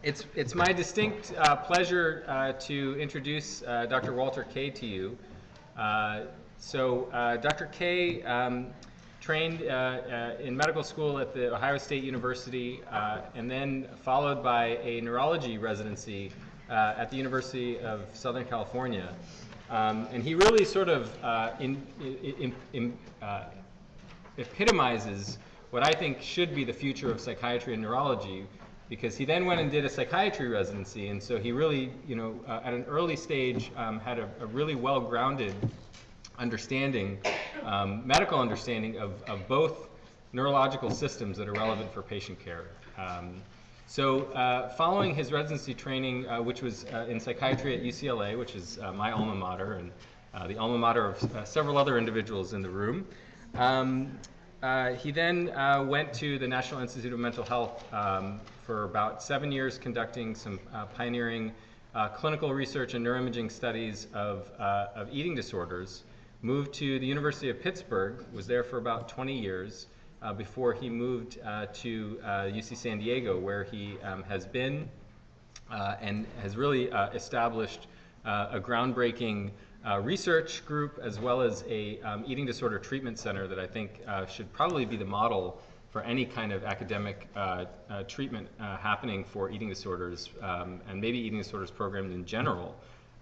It's my distinct pleasure to introduce Dr. Walter Kaye to you. Dr. Kaye trained in medical school at the Ohio State University and then followed by a neurology residency at the University of Southern California. And he really sort of epitomizes what I think should be the future of psychiatry and neurology, because he then went and did a psychiatry residency, and so he really, at an early stage, had a really well-grounded understanding, medical understanding of both neurological systems that are relevant for patient care. Following his residency training, which was in psychiatry at UCLA, which is my alma mater and the alma mater of several other individuals in the room, he then went to the National Institute of Mental Health for about 7 years, conducting some pioneering clinical research and neuroimaging studies of eating disorders. Moved to the University of Pittsburgh, was there for about 20 years before he moved to UC San Diego, where he has been and has really established a groundbreaking research group, as well as a eating disorder treatment center that I think should probably be the model for any kind of academic treatment happening for eating disorders, and maybe eating disorders programs in general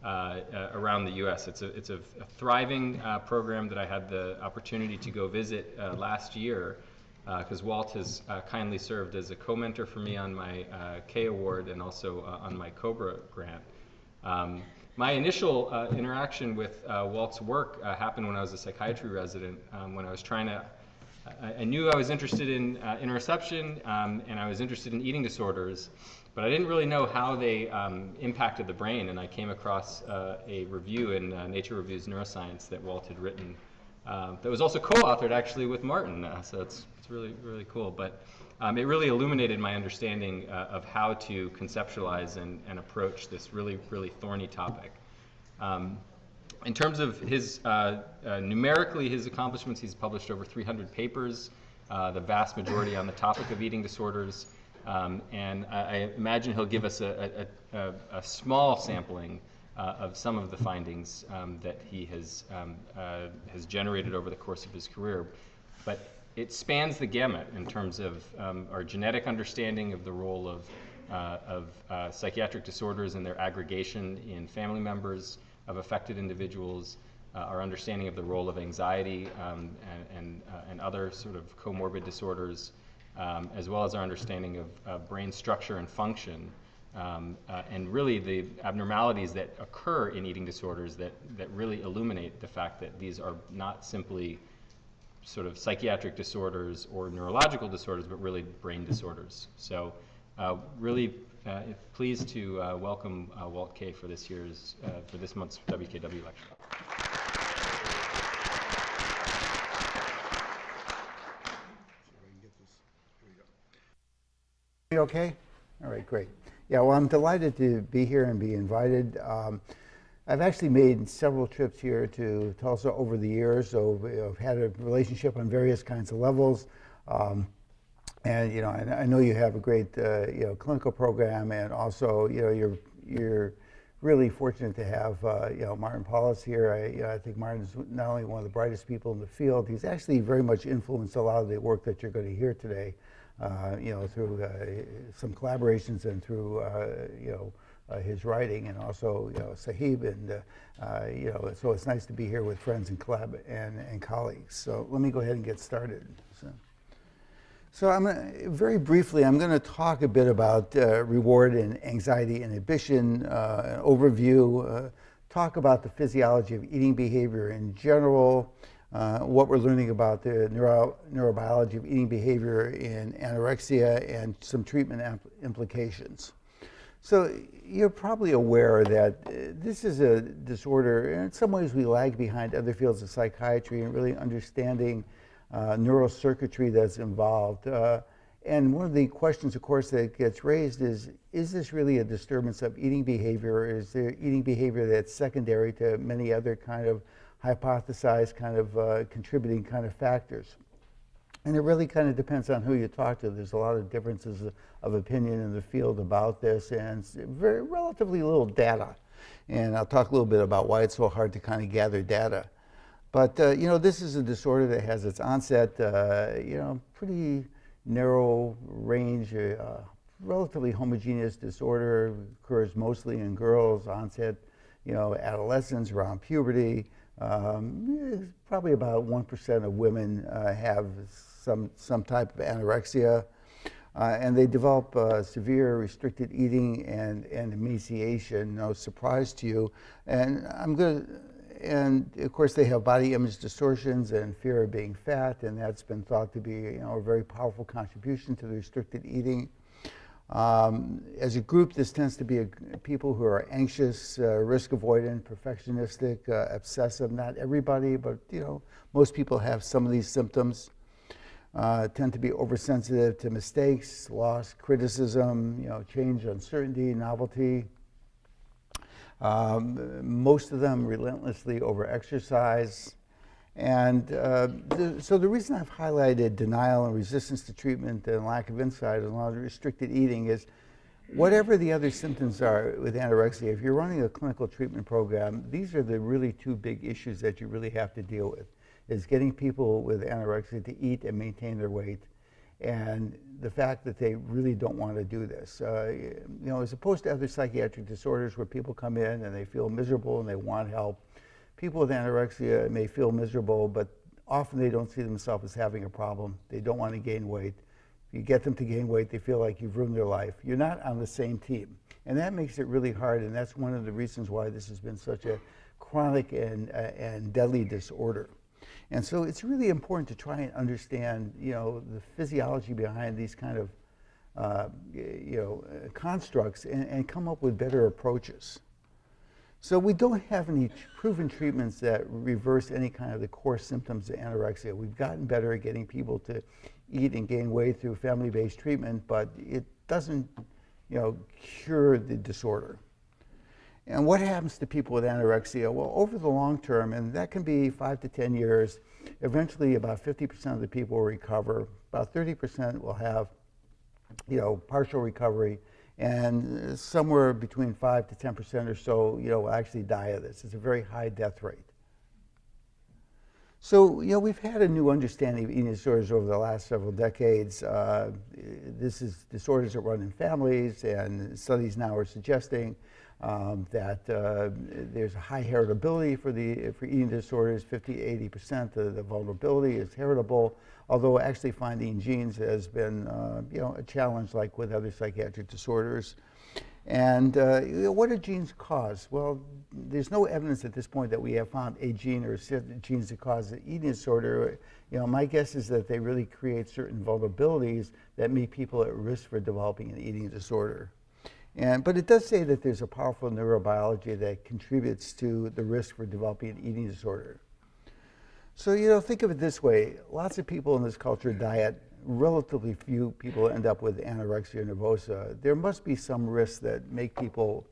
around the U.S. It's a thriving program that I had the opportunity to go visit last year, because Walt has kindly served as a co-mentor for me on my Kaye Award and also on my COBRA grant. My initial interaction with Walt's work happened when I was a psychiatry resident, when I was trying to, I knew I was interested in interoception and I was interested in eating disorders, but I didn't really know how they impacted the brain, and I came across a review in Nature Reviews Neuroscience that Walt had written that was also co-authored actually with Martin, so it's really, really cool. But it really illuminated my understanding of how to conceptualize and approach this really, really thorny topic. In terms of his, numerically his accomplishments, he's published over 300 papers, the vast majority on the topic of eating disorders, and I imagine he'll give us a small sampling of some of the findings that he has generated over the course of his career. But it spans the gamut in terms of our genetic understanding of the role of psychiatric disorders and their aggregation in family members of affected individuals, our understanding of the role of anxiety and other sort of comorbid disorders, as well as our understanding of brain structure and function, and really the abnormalities that occur in eating disorders that really illuminate the fact that these are not simply sort of psychiatric disorders or neurological disorders, but really brain disorders. So really pleased to welcome Walt Kaye for this month's WKW lecture. You okay? All right, great. Yeah, well, I'm delighted to be here and be invited. I've actually made several trips here to Tulsa over the years, so I've had a relationship on various kinds of levels. And I know you have a great clinical program, and also you're really fortunate to have Martin Paulus here. I think Martin is not only one of the brightest people in the field, he's actually very much influenced a lot of the work that you're going to hear today. Through some collaborations and through his writing, and also Sahib, and so it's nice to be here with friends and and colleagues. So let me go ahead and get started. So very briefly, I'm going to talk a bit about reward and anxiety inhibition, an overview, talk about the physiology of eating behavior in general, what we're learning about the neurobiology of eating behavior in anorexia, and some treatment implications. So you're probably aware that this is a disorder, and in some ways we lag behind other fields of psychiatry in really understanding neurocircuitry that's involved. And one of the questions, of course, that gets raised is this really a disturbance of eating behavior, or is there eating behavior that's secondary to many other kind of hypothesized kind of contributing kind of factors? And it really kind of depends on who you talk to. There's a lot of differences of opinion in the field about this, and very relatively little data. And I'll talk a little bit about why it's so hard to kind of gather data. But this is a disorder that has its onset, pretty narrow range, relatively homogeneous disorder, occurs mostly in girls, onset, adolescence, around puberty. Probably about 1% of women have some type of anorexia, and they develop severe restricted eating and emaciation. No surprise to you. And of course, they have body image distortions and fear of being fat, and that's been thought to be a very powerful contribution to the restricted eating. As a group, this tends to be people who are anxious, risk avoidant, perfectionistic, obsessive. Not everybody, but most people have some of these symptoms. Tend to be oversensitive to mistakes, loss, criticism, change, uncertainty, novelty. Most of them relentlessly over-exercise. And so the reason I've highlighted denial and resistance to treatment and lack of insight and a lot of restricted eating is whatever the other symptoms are with anorexia, if you're running a clinical treatment program, these are the really two big issues that you really have to deal with, is getting people with anorexia to eat and maintain their weight, and the fact that they really don't want to do this. As opposed to other psychiatric disorders where people come in and they feel miserable and they want help, people with anorexia may feel miserable, but often they don't see themselves as having a problem. They don't want to gain weight. If you get them to gain weight, they feel like you've ruined their life. You're not on the same team. And that makes it really hard, and that's one of the reasons why this has been such a chronic and deadly disorder. And so it's really important to try and understand, the physiology behind these kind of, constructs and come up with better approaches. So we don't have any proven treatments that reverse any kind of the core symptoms of anorexia. We've gotten better at getting people to eat and gain weight through family-based treatment, but it doesn't, cure the disorder. And what happens to people with anorexia? Well, over the long term, and that can be 5 to 10 years, eventually about 50% of the people will recover. About 30% will have, partial recovery, and somewhere between 5 to 10% or so, will actually die of this. It's a very high death rate. So, we've had a new understanding of eating disorders over the last several decades. This is disorders that run in families, and studies now are suggesting that there's a high heritability for eating disorders. 50 to 80% of the vulnerability is heritable, although actually finding genes has been a challenge, like with other psychiatric disorders. And what do genes cause? Well, there's no evidence at this point that we have found a gene or set of genes that cause an eating disorder. My guess is that they really create certain vulnerabilities that make people at risk for developing an eating disorder. But it does say that there's a powerful neurobiology that contributes to the risk for developing an eating disorder. So, think of it this way. Lots of people in this culture diet. Relatively few people end up with anorexia nervosa. There must be some risks that make people,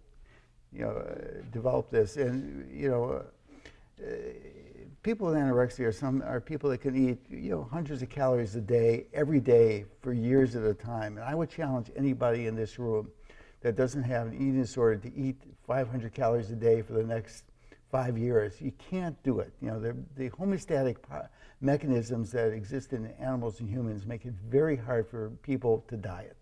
develop this. And, people with anorexia are people that can eat, hundreds of calories a day, every day, for years at a time. And I would challenge anybody in this room that doesn't have an eating disorder to eat 500 calories a day for the next 5 years. You can't do it. The homeostatic mechanisms that exist in animals and humans make it very hard for people to diet.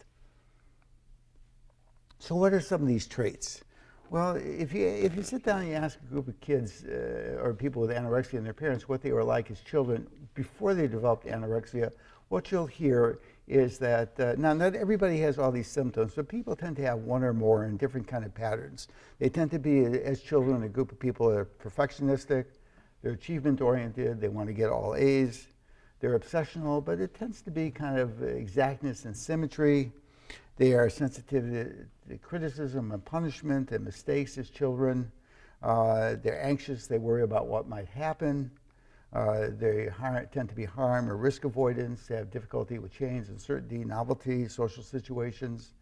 So what are some of these traits? Well, if you sit down and you ask a group of kids or people with anorexia and their parents what they were like as children before they developed anorexia, what you'll hear is that, now not everybody has all these symptoms, but people tend to have one or more in different kind of patterns. They tend to be, as children, a group of people that are perfectionistic, they're achievement oriented, they want to get all A's, they're obsessional, but it tends to be kind of exactness and symmetry. They are sensitive to criticism and punishment and mistakes as children. They're anxious, they worry about what might happen. They tend to be harm or risk avoidance. They have difficulty with change, uncertainty, novelty, social situations.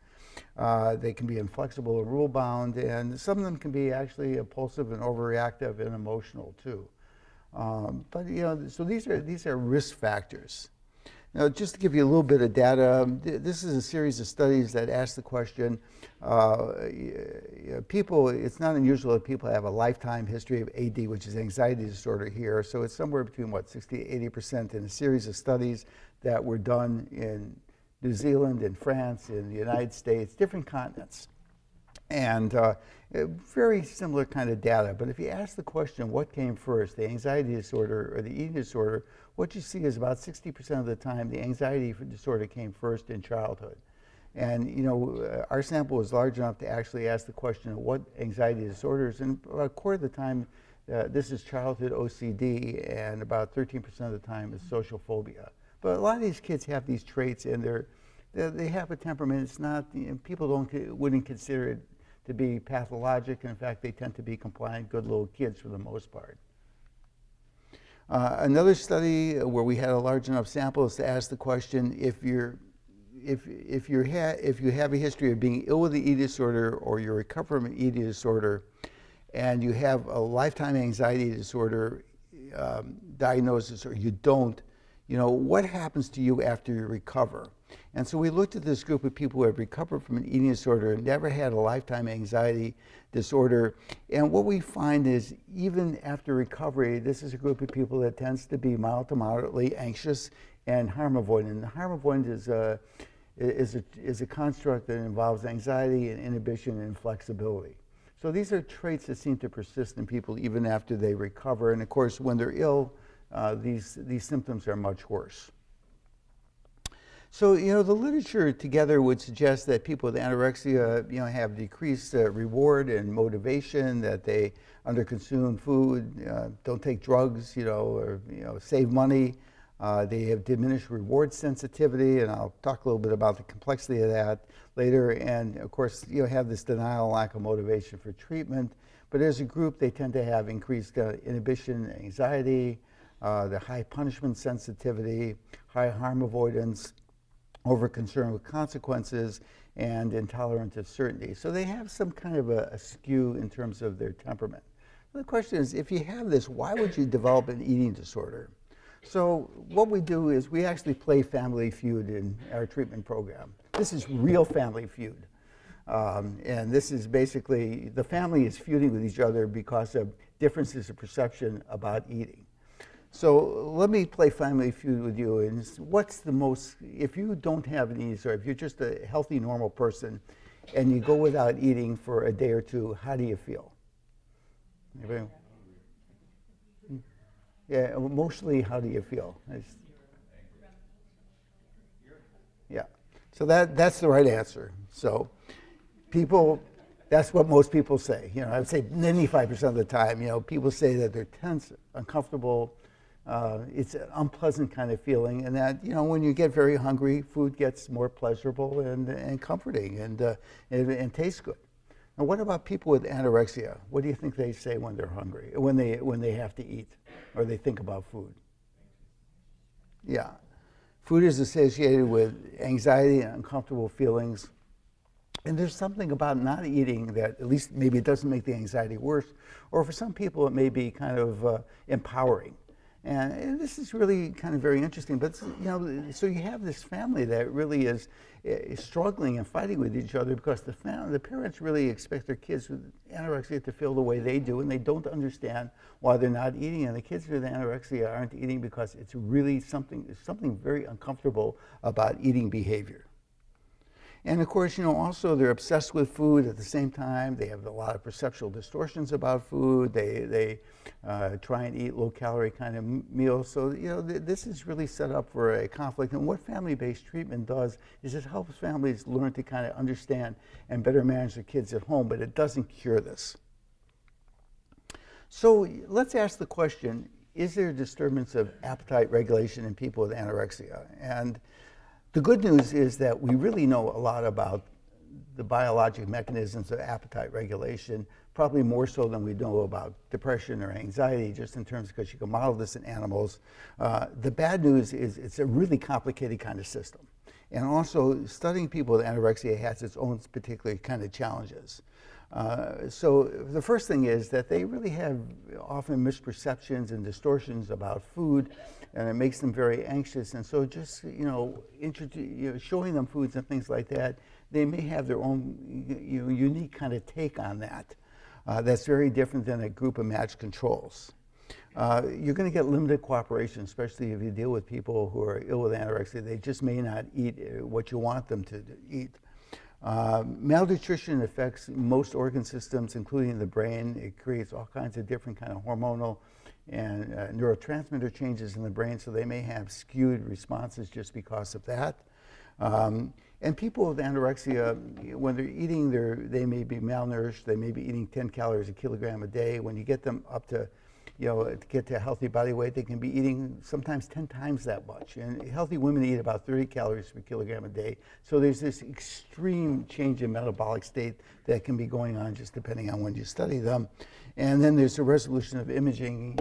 They can be inflexible or rule-bound, and some of them can be actually impulsive and overreactive and emotional too. But so these are risk factors. Now, just to give you a little bit of data, this is a series of studies that ask the question, people, it's not unusual that people have a lifetime history of AD, which is anxiety disorder here. So it's somewhere between, what, 60 to 80% in a series of studies that were done in New Zealand, in France, in the United States, different continents. And very similar kind of data. But if you ask the question, what came first, the anxiety disorder or the eating disorder, what you see is about 60% of the time the anxiety disorder came first in childhood. And you know, our sample was large enough to actually ask the question of what anxiety disorders, and about a quarter of the time this is childhood OCD, and about 13% of the time is social phobia. But a lot of these kids have these traits, and they have a temperament. It's not, you know, people wouldn't consider it to be pathologic. In fact, they tend to be compliant, good little kids for the most part. Another study where we had a large enough sample is to ask the question, if you have a history of being ill with the eating disorder, or you recover from an eating disorder, and you have a lifetime anxiety disorder diagnosis, or you don't, you know, what happens to you after you recover? And so we looked at this group of people who have recovered from an eating disorder and never had a lifetime anxiety disorder. And what we find is, even after recovery, this is a group of people that tends to be mild to moderately anxious and harm avoidant. Harm avoidant is a construct that involves anxiety and inhibition and flexibility. So these are traits that seem to persist in people even after they recover. And of course, when they're ill, these symptoms are much worse. So, you know, the literature together would suggest that people with anorexia, you know, have decreased reward and motivation, that they underconsume food, don't take drugs, you know, or, you know, save money. They have diminished reward sensitivity, and I'll talk a little bit about the complexity of that later. And of course, you know, have this denial, lack of motivation for treatment. But as a group, they tend to have increased inhibition, anxiety, the high punishment sensitivity, high harm avoidance, over concern with consequences, and intolerant of certainty. So they have some kind of a skew in terms of their temperament. The question is, if you have this, why would you develop an eating disorder? So what we do is we actually play Family Feud in our treatment program. This is real Family Feud. And this is basically, the family is feuding with each other because of differences of perception about eating. So let me play Family Feud with you. And what's the most, if you don't have an eating disorder, if you're just a healthy, normal person, and you go without eating for a day or two, how do you feel? Anybody? Yeah, emotionally, how do you feel? Yeah, so that's the right answer. So people, that's what most people say. You know, I'd say 95% of the time, you know, people say that they're tense, uncomfortable. It's an unpleasant kind of feeling, and that, you know, when you get very hungry, food gets more pleasurable and comforting and tastes good. Now, what about people with anorexia? What do you think they say when they're hungry, when they have to eat, or they think about food? Yeah, food is associated with anxiety and uncomfortable feelings. And there's something about not eating that, at least maybe it doesn't make the anxiety worse, or for some people it may be kind of empowering. And this is really kind of very interesting. But, you know, so you have this family that really is struggling and fighting with each other because the parents really expect their kids with anorexia to feel the way they do, and they don't understand why they're not eating. And the kids with anorexia aren't eating because it's really something very uncomfortable about eating behavior. And of course, you know, also they're obsessed with food at the same time. They have a lot of perceptual distortions about food. They try and eat low-calorie kind of meals. So, you know, this is really set up for a conflict. And what family-based treatment does is it helps families learn to kind of understand and better manage their kids at home, but it doesn't cure this. So let's ask the question, is there a disturbance of appetite regulation in people with anorexia? And the good news is that we really know a lot about the biologic mechanisms of appetite regulation, probably more so than we know about depression or anxiety, just in terms, because you can model this in animals. The bad news is it's a really complicated kind of system. And also, studying people with anorexia has its own particular kind of challenges. So the first thing is that they really have often misperceptions and distortions about food, and it makes them very anxious. And so just, showing them foods and things like that, they may have their own unique kind of take on that. That's very different than a group of matched controls. You're going to get limited cooperation, especially if you deal with people who are ill with anorexia. They just may not eat what you want them to eat. Malnutrition affects most organ systems, including the brain. It creates all kinds of different kind of hormonal and neurotransmitter changes in the brain, so they may have skewed responses just because of that. And people with anorexia, when they're eating, they may be malnourished. They may be eating 10 calories a kilogram a day. When you get them up to, to get to a healthy body weight, they can be eating sometimes 10 times that much. And healthy women eat about 30 calories per kilogram a day. So there's this extreme change in metabolic state that can be going on just depending on when you study them. And then there's the resolution of imaging.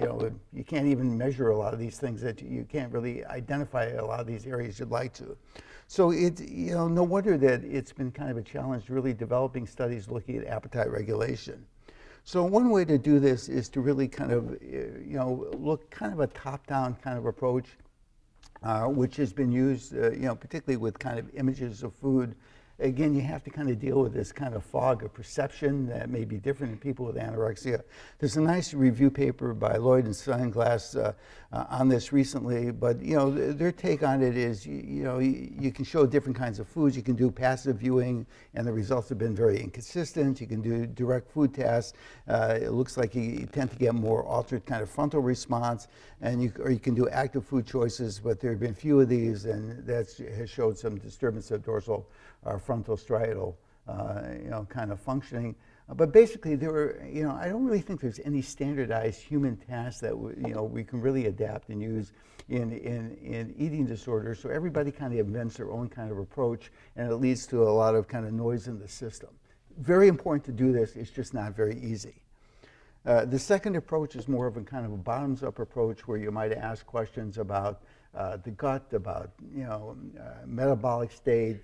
You can't even measure a lot of these things, that you can't really identify a lot of these areas you'd like to. So no wonder that it's been kind of a challenge really developing studies looking at appetite regulation. So one way to do this is to really kind of, look kind of a top-down kind of approach, which has been used, particularly with kind of images of food. Again, you have to kind of deal with this kind of fog of perception that may be different in people with anorexia. There's a nice review paper by Lloyd and Steinglass on this recently, but their take on it is, you can show different kinds of foods. You can do passive viewing, and the results have been very inconsistent. You can do direct food tests. It looks like you tend to get more altered kind of frontal response, and or you can do active food choices, but there have been few of these, and that has showed some disturbance of dorsal frontal striatal, kind of functioning. But basically, I don't really think there's any standardized human task that we can really adapt and use in eating disorders. So everybody kind of invents their own kind of approach, and it leads to a lot of kind of noise in the system. Very important to do this. It's just not very easy. The second approach is more of a kind of a bottoms-up approach, where you might ask questions about the gut, about metabolic state,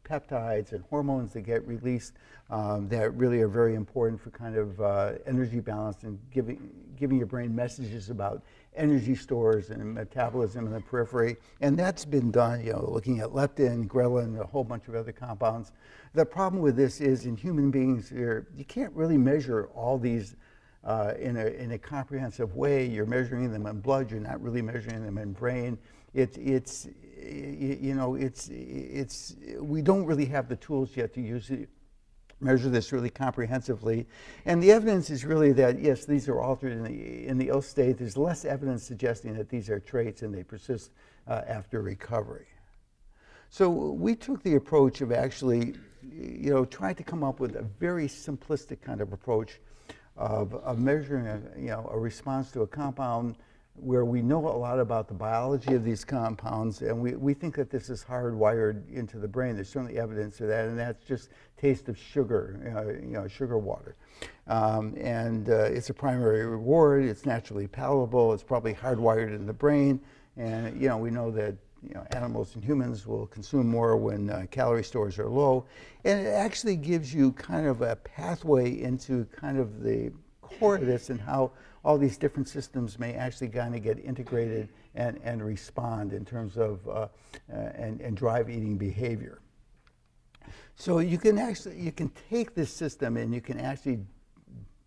peptides and hormones that get released that really are very important for kind of energy balance and giving your brain messages about energy stores and metabolism in the periphery. And that's been done, looking at leptin, ghrelin, a whole bunch of other compounds. The problem with this is, in human beings, you can't really measure all these in a comprehensive way. You're measuring them in blood. You're not really measuring them in brain. We don't really have the tools yet to measure this really comprehensively. And the evidence is really that, yes, these are altered in the ill state. There's less evidence suggesting that these are traits and they persist after recovery. So we took the approach of actually, trying to come up with a very simplistic kind of approach of measuring a response to a compound where we know a lot about the biology of these compounds, and we think that this is hardwired into the brain. There's certainly evidence of that, and that's just taste of sugar, sugar water. It's a primary reward. It's naturally palatable. It's probably hardwired in the brain, and we know that animals and humans will consume more when calorie stores are low, and it actually gives you kind of a pathway into kind of the core of this and how all these different systems may actually kind of get integrated and respond in terms of and drive eating behavior. So you can take this system and you can actually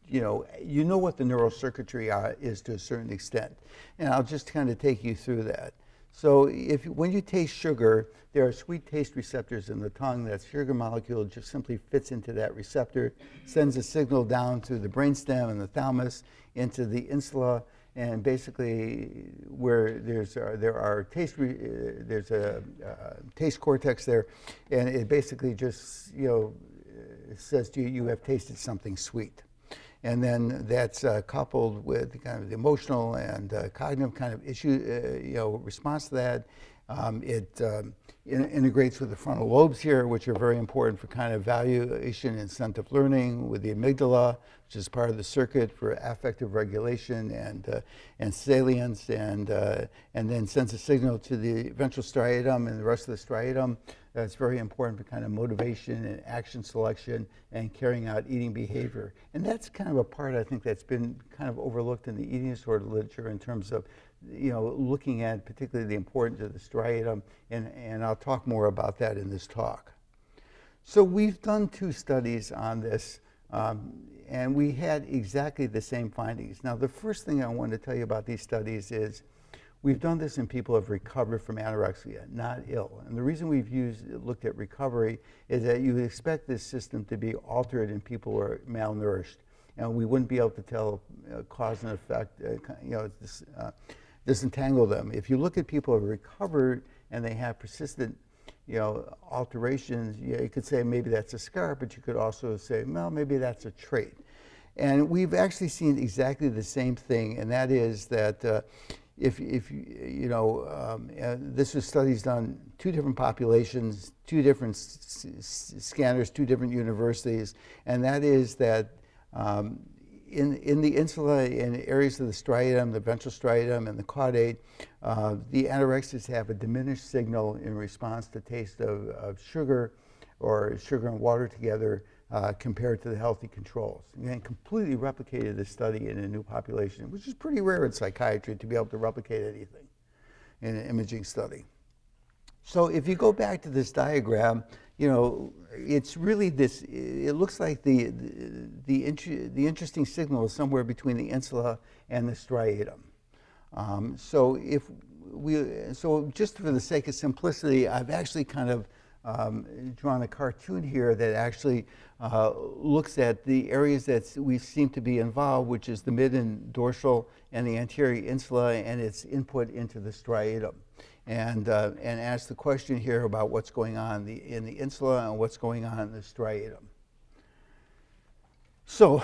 what the neurocircuitry is to a certain extent, and I'll just kind of take you through that. So when you taste sugar, there are sweet taste receptors in the tongue. That sugar molecule just simply fits into that receptor, sends a signal down through the brainstem and the thalamus into the insula, and basically where there's a taste cortex there, and it basically just says to you, you have tasted something sweet. And then that's coupled with kind of the emotional and cognitive kind of issue, response to that. It integrates with the frontal lobes here, which are very important for kind of valuation, incentive learning, with the amygdala, which is part of the circuit for affective regulation and salience, and then sends a signal to the ventral striatum and the rest of the striatum that's very important for kind of motivation and action selection and carrying out eating behavior. And that's kind of a part I think that's been kind of overlooked in the eating disorder literature in terms of, looking at particularly the importance of the striatum, and I'll talk more about that in this talk. So we've done 2 studies on this, and we had exactly the same findings. Now, the first thing I want to tell you about these studies is we've done this in people who have recovered from anorexia, not ill. And the reason we've looked at recovery is that you would expect this system to be altered in people who are malnourished. And we wouldn't be able to tell cause and effect, disentangle them. If you look at people who have recovered and they have persistent alterations, you could say maybe that's a scar, but you could also say, well, maybe that's a trait. And we've actually seen exactly the same thing, and that is that this was studies done 2 different populations, 2 different scanners, 2 different universities, and that is that in the insula, in areas of the striatum, the ventral striatum, and the caudate, the anorexics have a diminished signal in response to taste of sugar or sugar and water together compared to the healthy controls. And completely replicated this study in a new population, which is pretty rare in psychiatry to be able to replicate anything in an imaging study. So if you go back to this diagram, it's really this, it looks like the interesting signal is somewhere between the insula and the striatum. So just for the sake of simplicity, I've actually kind of drawn a cartoon here that actually looks at the areas that we seem to be involved, which is the mid and dorsal and the anterior insula and its input into the striatum. And ask the question here about what's going on in the insula and what's going on in the striatum. So,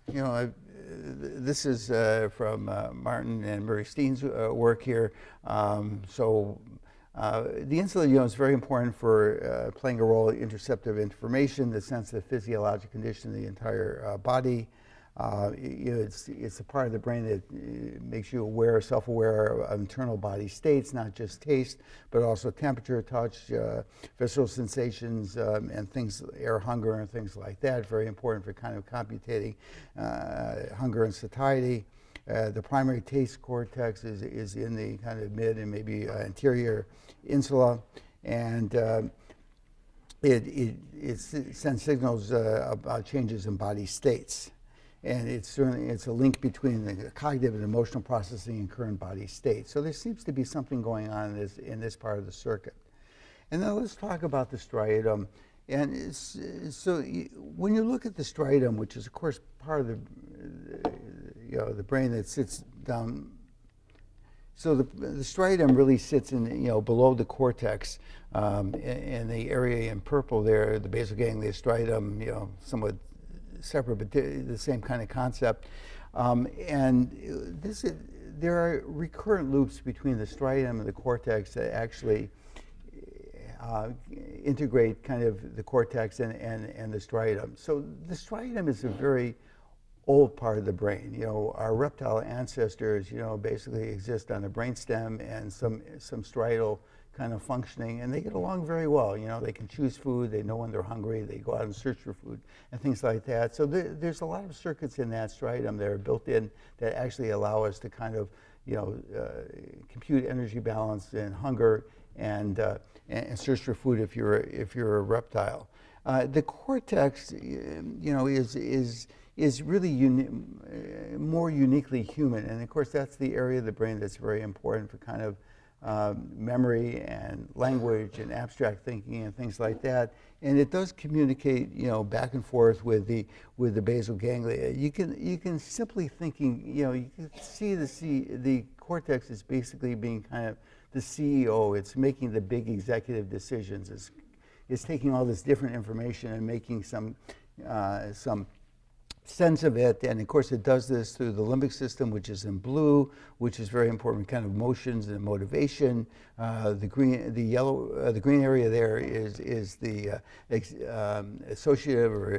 this is from Martin and Murray Steen's work here. The insula, is very important for playing a role in interceptive information, the sense of physiologic condition of the entire body. It's a part of the brain that makes you aware, self-aware of internal body states, not just taste, but also temperature, touch, visceral sensations, and things, air hunger and things like that. Very important for kind of computing hunger and satiety. The primary taste cortex is in the kind of mid and maybe anterior insula, and it sends signals about changes in body states. And it's a link between the cognitive and emotional processing and current body state. So there seems to be something going on in this part of the circuit. And now let's talk about the striatum. And so when you look at the striatum, which is of course part of the brain that sits down. So the striatum really sits in below the cortex, in the area in purple there, the basal ganglia striatum, somewhat separate, but the same kind of concept. There are recurrent loops between the striatum and the cortex that actually integrate kind of the cortex and the striatum. So the striatum is a very old part of the brain. Our reptile ancestors, basically exist on the brainstem and some striatal kind of functioning, and they get along very well. They can choose food, they know when they're hungry, they go out and search for food and things like that. So there's a lot of circuits in that striatum that are built in that actually allow us to kind of compute energy balance and hunger and search for food if you're a reptile. The cortex, is really more uniquely human, and of course that's the area of the brain that's very important for kind of memory and language and abstract thinking and things like that, and it does communicate, back and forth with the basal ganglia. You can simply thinking, you can see the cortex is basically being kind of the CEO. It's making the big executive decisions. It's taking all this different information and making some sense of it, and of course it does this through the limbic system, which is in blue, which is very important kind of motions and motivation. The green area there is the associative or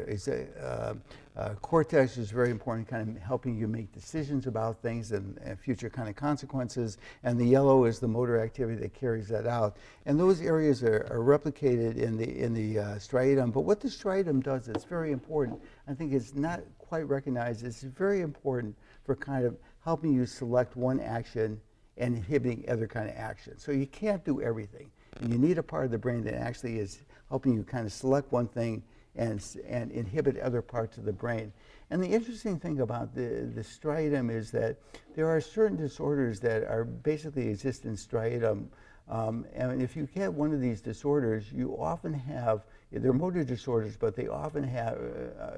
cortex is very important, kind of helping you make decisions about things and future kind of consequences. And the yellow is the motor activity that carries that out. And those areas are replicated in the striatum. But what the striatum does, it's very important. I think it's not quite recognized. It's very important for kind of helping you select one action and inhibiting other kind of action. So you can't do everything. And you need a part of the brain that actually is helping you kind of select one thing and inhibit other parts of the brain. And the interesting thing about the striatum is that there are certain disorders that are basically exist in striatum. And if you get one of these disorders, you often have, they're motor disorders, but they often have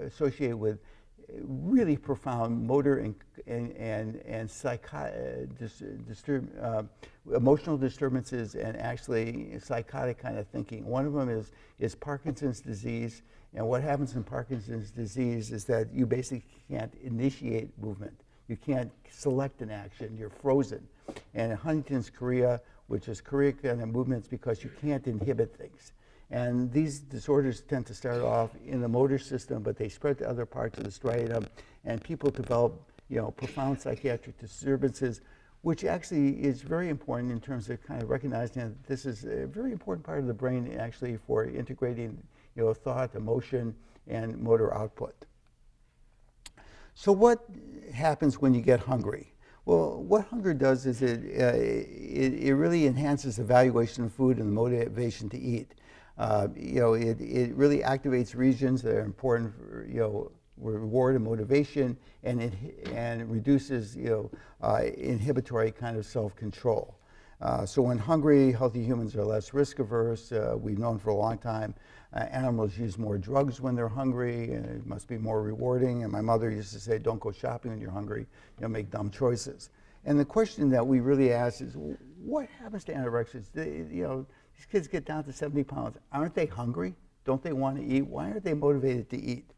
associated with really profound motor and emotional disturbances and actually psychotic kind of thinking. One of them is Parkinson's disease. And what happens in Parkinson's disease is that you basically can't initiate movement. You can't select an action. You're frozen. And in Huntington's chorea, which is chorea kind of movements, because you can't inhibit things. And these disorders tend to start off in the motor system, but they spread to other parts of the striatum, and people develop, profound psychiatric disturbances, which actually is very important in terms of kind of recognizing that this is a very important part of the brain actually for integrating, thought, emotion, and motor output. So what happens when you get hungry? Well, what hunger does is it really enhances the valuation of food and the motivation to eat. It really activates regions that are important for, reward and motivation, and it reduces, inhibitory kind of self-control. So when hungry, healthy humans are less risk averse. We've known for a long time animals use more drugs when they're hungry, and it must be more rewarding. And my mother used to say, don't go shopping when you're hungry, make dumb choices. And the question that we really ask is, what happens to anorexics? These kids get down to 70 pounds. Aren't they hungry? Don't they want to eat? Why aren't they motivated to eat?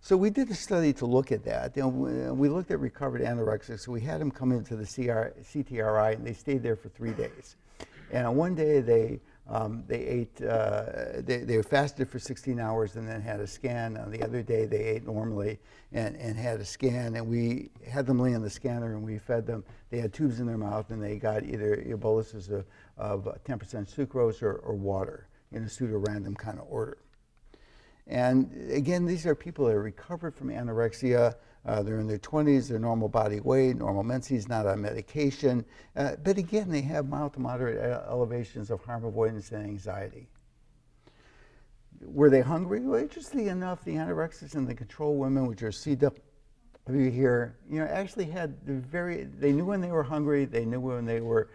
So we did a study to look at that. We looked at recovered anorexics. We had them come into the CTRI, and they stayed there for 3 days. And on one day, they ate, they fasted for 16 hours and then had a scan. On the other day, they ate normally and had a scan. And we had them lay on the scanner, and we fed them. They had tubes in their mouth, and they got either boluses of 10% sucrose or water in a pseudo-random kind of order. And again, these are people that are recovered from anorexia. They're in their 20s, they're normal body weight, normal menses, not on medication. But again, they have mild to moderate elevations of harm avoidance and anxiety. Were they hungry? Well, interestingly enough, the anorexics and the control women, which are CW here, actually had they knew when they were hungry, they knew when they were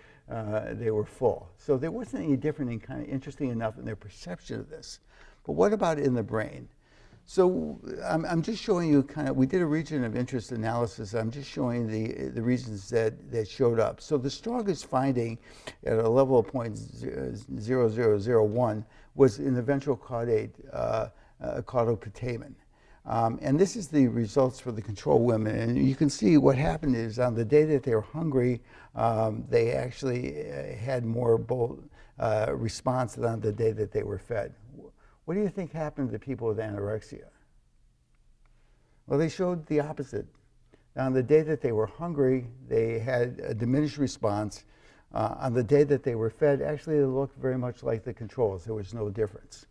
full. So there wasn't any different in kind of interesting enough in their perception of this. But what about in the brain? So I'm just showing you we did a region of interest analysis. I'm just showing the regions that showed up. So the strongest finding at a level of 0.0001 was in the ventral caudate caudoputamen. And this is the results for the control women. And you can see what happened is on the day that they were hungry, they actually had more response than on the day that they were fed. What do you think happened to people with anorexia? Well, they showed the opposite. On the day that they were hungry, they had a diminished response. On the day that they were fed, actually they looked very much like the controls. There was no difference.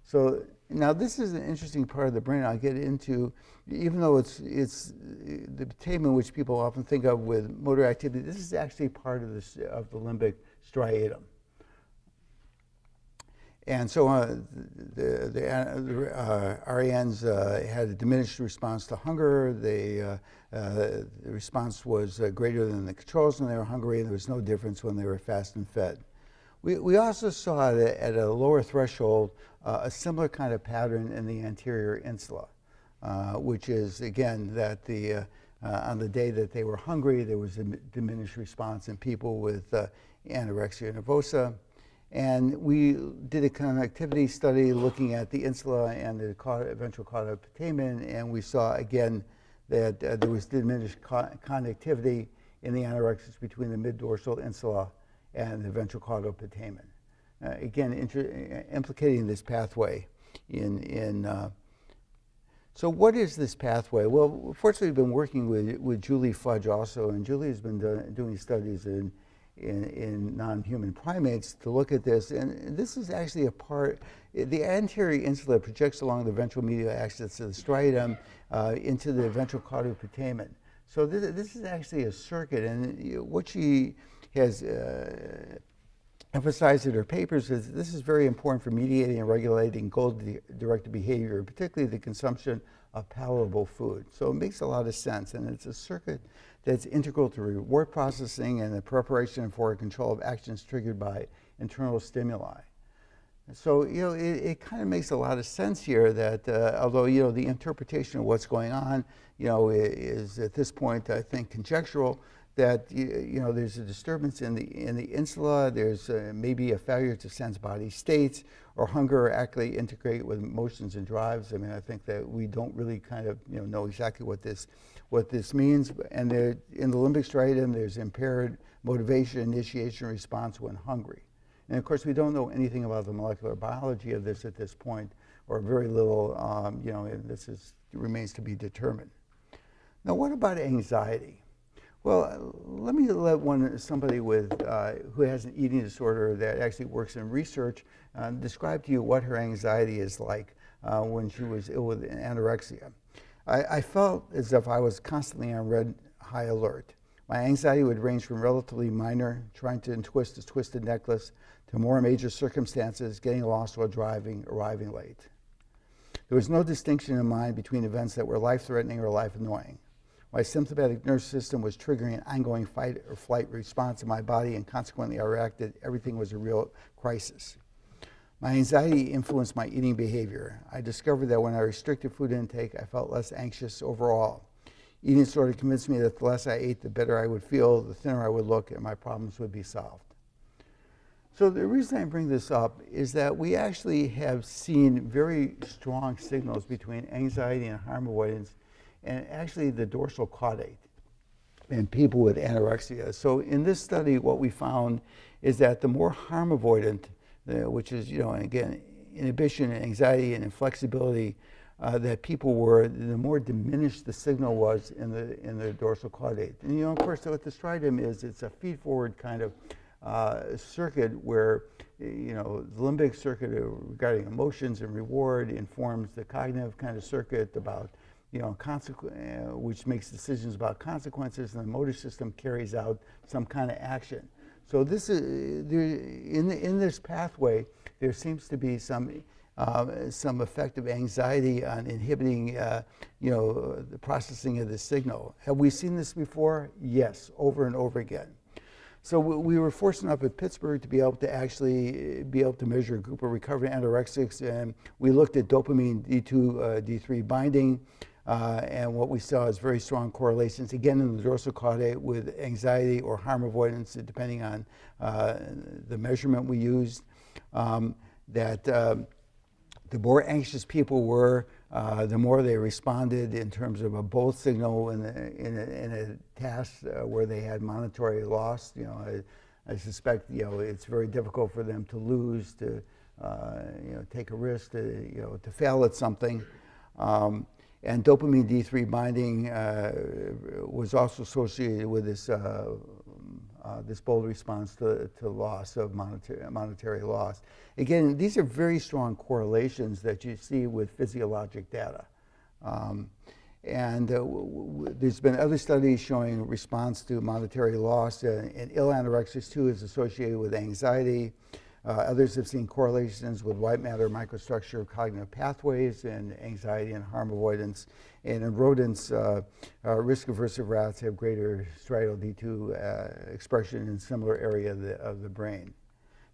So now this is an interesting part of the brain I'll get into. Even though it's the putamen, which people often think of with motor activity, this is actually part of the limbic striatum. And so the RANs had a diminished response to hunger. The response was greater than the controls when they were hungry, and there was no difference when they were fast and fed. We also saw that at a lower threshold a similar kind of pattern in the anterior insula, which is, again, that on the day that they were hungry, there was a diminished response in people with anorexia nervosa. And we did a connectivity study looking at the insula and the ventral caudoputamen, and we saw again that there was diminished connectivity in the anorexics between the mid-dorsal insula and the ventral caudoputamen. Again, implicating this pathway in So what is this pathway? Well, fortunately, we've been working with Julie Fudge also, and Julie has been doing studies in non-human primates to look at this. And this is actually a part, the anterior insula projects along the ventral medial axis of the striatum into the ventral caudal putamen. So this is actually a circuit, and what she has emphasized in her papers is this is very important for mediating and regulating goal-directed behavior, particularly the consumption of palatable food. So it makes a lot of sense, and it's a circuit that's integral to reward processing and the preparation for control of actions triggered by internal stimuli. So, it kind of makes a lot of sense here that although, the interpretation of what's going on, is at this point, I think, conjectural, that there's a disturbance in the insula, there's maybe a failure to sense body states, or hunger or accurately integrate with emotions and drives. I mean, I think that we don't really kind of know exactly what this means. And in the limbic striatum, there's impaired motivation, initiation, response when hungry. And of course, we don't know anything about the molecular biology of this at this point, or very little. And this remains to be determined. Now, what about anxiety? Well, let me let somebody who has an eating disorder that actually works in research describe to you what her anxiety is like when she was ill with anorexia. I felt as if I was constantly on red high alert. My anxiety would range from relatively minor, trying to untwist a twisted necklace, to more major circumstances, getting lost while driving, arriving late. There was no distinction in mind between events that were life-threatening or life-annoying. My sympathetic nervous system was triggering an ongoing fight or flight response in my body, and consequently I reacted. Everything was a real crisis. My anxiety influenced my eating behavior. I discovered that when I restricted food intake, I felt less anxious overall. Eating disorder convinced me that the less I ate, the better I would feel, the thinner I would look, and my problems would be solved. So the reason I bring this up is that we actually have seen very strong signals between anxiety and harm avoidance, and actually the dorsal caudate in people with anorexia. So in this study, what we found is that the more harm avoidant, which is, again, inhibition and anxiety and inflexibility, that people were, the more diminished the signal was in the dorsal caudate. And of course, what the striatum is, it's a feed-forward kind of circuit where, the limbic circuit regarding emotions and reward informs the cognitive kind of circuit about, which makes decisions about consequences, and the motor system carries out some kind of action. So this is in this pathway, there seems to be some effect of anxiety on inhibiting, the processing of the signal. Have we seen this before? Yes, over and over again. So we were fortunate enough at Pittsburgh to be able to measure a group of recovering anorexics, and we looked at dopamine D2, D3 binding, and what we saw is very strong correlations, again in the dorsal caudate, with anxiety or harm avoidance, depending on the measurement we used. The more anxious people were, the more they responded in terms of a bold signal in a task where they had monetary loss. I suspect it's very difficult for them to lose, to take a risk, to fail at something. And dopamine D3 binding was also associated with this bold response to loss of monetary loss. Again, these are very strong correlations that you see with physiologic data. There's been other studies showing response to monetary loss in ill anorexics too is associated with anxiety. Others have seen correlations with white matter microstructure of cognitive pathways and anxiety and harm avoidance. And in rodents, risk-aversive rats have greater striatal D2 expression in similar area of the brain.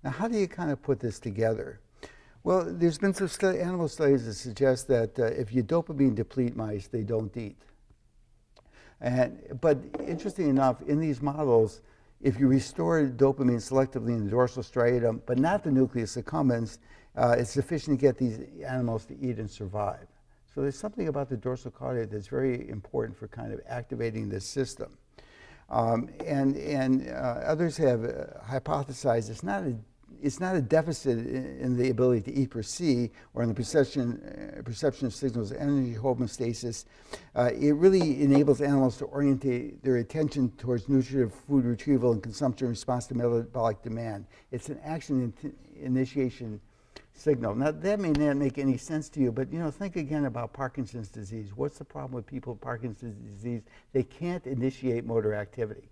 Now, how do you kind of put this together? Well, there's been some animal studies that suggest that if you dopamine deplete mice, they don't eat. But interesting enough, in these models, if you restore dopamine selectively in the dorsal striatum, but not the nucleus accumbens, it's sufficient to get these animals to eat and survive. So there's something about the dorsal caudate that's very important for kind of activating this system. Others have hypothesized it's not it's not a deficit in the ability to eat per se or in the perception of signals of energy homeostasis. It really enables animals to orientate their attention towards nutritive food retrieval and consumption in response to metabolic demand. It's an action initiation signal. Now, that may not make any sense to you, but think again about Parkinson's disease. What's the problem with people with Parkinson's disease? They can't initiate motor activity.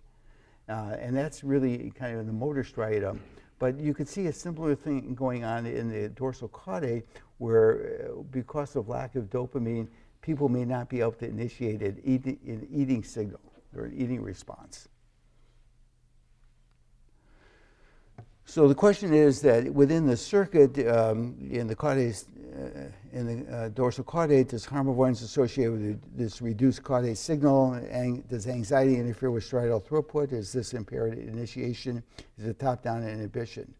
And that's really kind of in the motor striatum. But you could see a similar thing going on in the dorsal caudate, where because of lack of dopamine, people may not be able to initiate an eating signal or an eating response. So the question is that within the circuit in the caudate, dorsal caudate, does harm avoidance associated with this reduced caudate signal? Does anxiety interfere with striatal throughput? Is this impaired initiation? Is it top-down inhibition?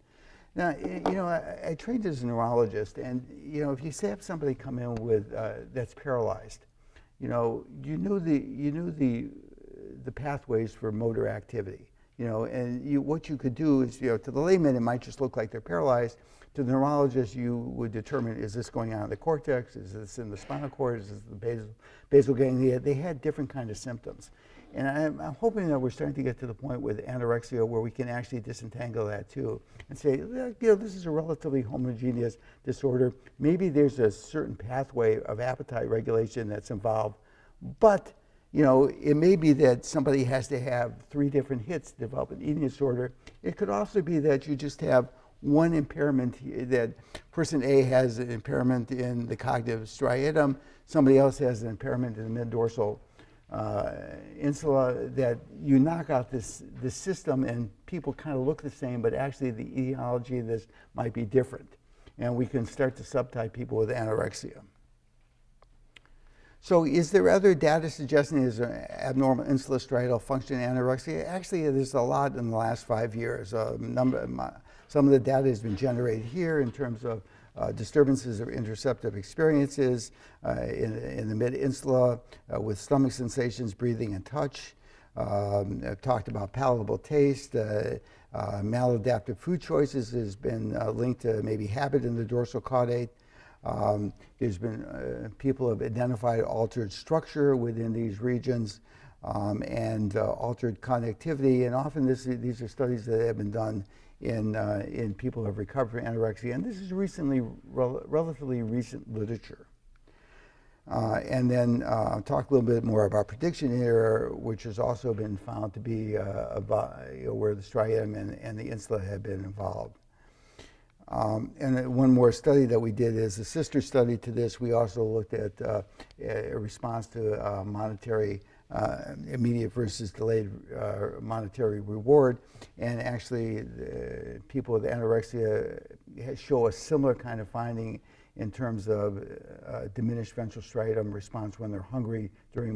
Now, I trained as a neurologist, and if you have somebody come in with that's paralyzed, you knew the pathways for motor activity. What you could do is, to the layman, it might just look like they're paralyzed. To the neurologist, you would determine, is this going on in the cortex? Is this in the spinal cord? Is this the basal ganglia? They had different kind of symptoms. And I'm hoping that we're starting to get to the point with anorexia where we can actually disentangle that too and say, this is a relatively homogeneous disorder. Maybe there's a certain pathway of appetite regulation that's involved, but it may be that somebody has to have 3 different hits to develop an eating disorder. It could also be that you just have one impairment, that person A has an impairment in the cognitive striatum, somebody else has an impairment in the mid-dorsal insula, that you knock out this system and people kind of look the same, but actually the etiology of this might be different. And we can start to subtype people with anorexia. So is there other data suggesting there's an abnormal insulostriatal function anorexia? Actually, there's a lot in the last 5 years. Some of the data has been generated here in terms of disturbances or interoceptive experiences in the mid-insula with stomach sensations, breathing, and touch. I've talked about palatable taste. Maladaptive food choices has been linked to maybe habit in the dorsal caudate. There's been people have identified altered structure within these regions and altered connectivity, and often these are studies that have been done in people who have recovered from anorexia, and this is relatively recent literature. And then talk a little bit more about prediction error, which has also been found to be where the striatum and the insula have been involved. And one more study that we did is a sister study to this. We also looked at a response to monetary immediate versus delayed monetary reward, and actually people with anorexia show a similar kind of finding in terms of diminished ventral striatum response when they're hungry during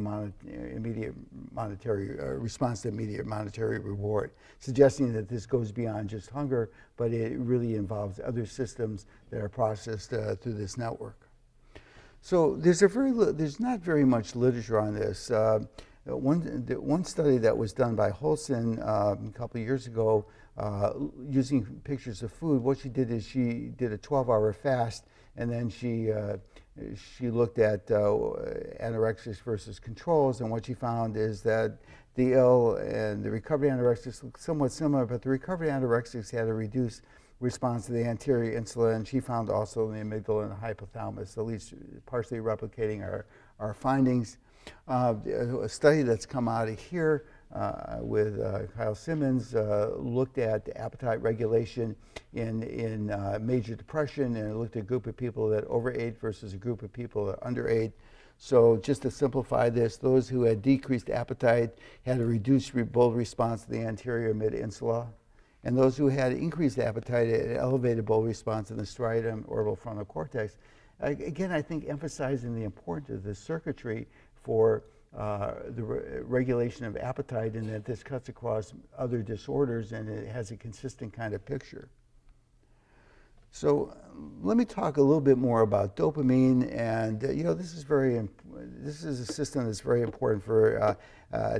immediate monetary response to immediate monetary reward, suggesting that this goes beyond just hunger, but it really involves other systems that are processed through this network. So there's not very much literature on this. One study that was done by Hulsing a couple of years ago, using pictures of food, what she did is she did a 12-hour fast, and then she looked at anorexics versus controls, and what she found is that the ill and the recovered anorexics looked somewhat similar, but the recovered anorexics had a reduced response to the anterior insula, and she found also in the amygdala and the hypothalamus, at least partially replicating our findings. A study that's come out of here with Kyle Simmons looked at appetite regulation in major depression, and it looked at a group of people that overate versus a group of people that underate. So just to simplify this, those who had decreased appetite had a reduced bold response to the anterior mid-insula, and those who had increased appetite had an elevated bold response in the striatum, orbital frontal cortex. Again, I think emphasizing the importance of this circuitry for the regulation of appetite, and that this cuts across other disorders and it has a consistent kind of picture. So let me talk a little bit more about dopamine, and this is a system that's very important for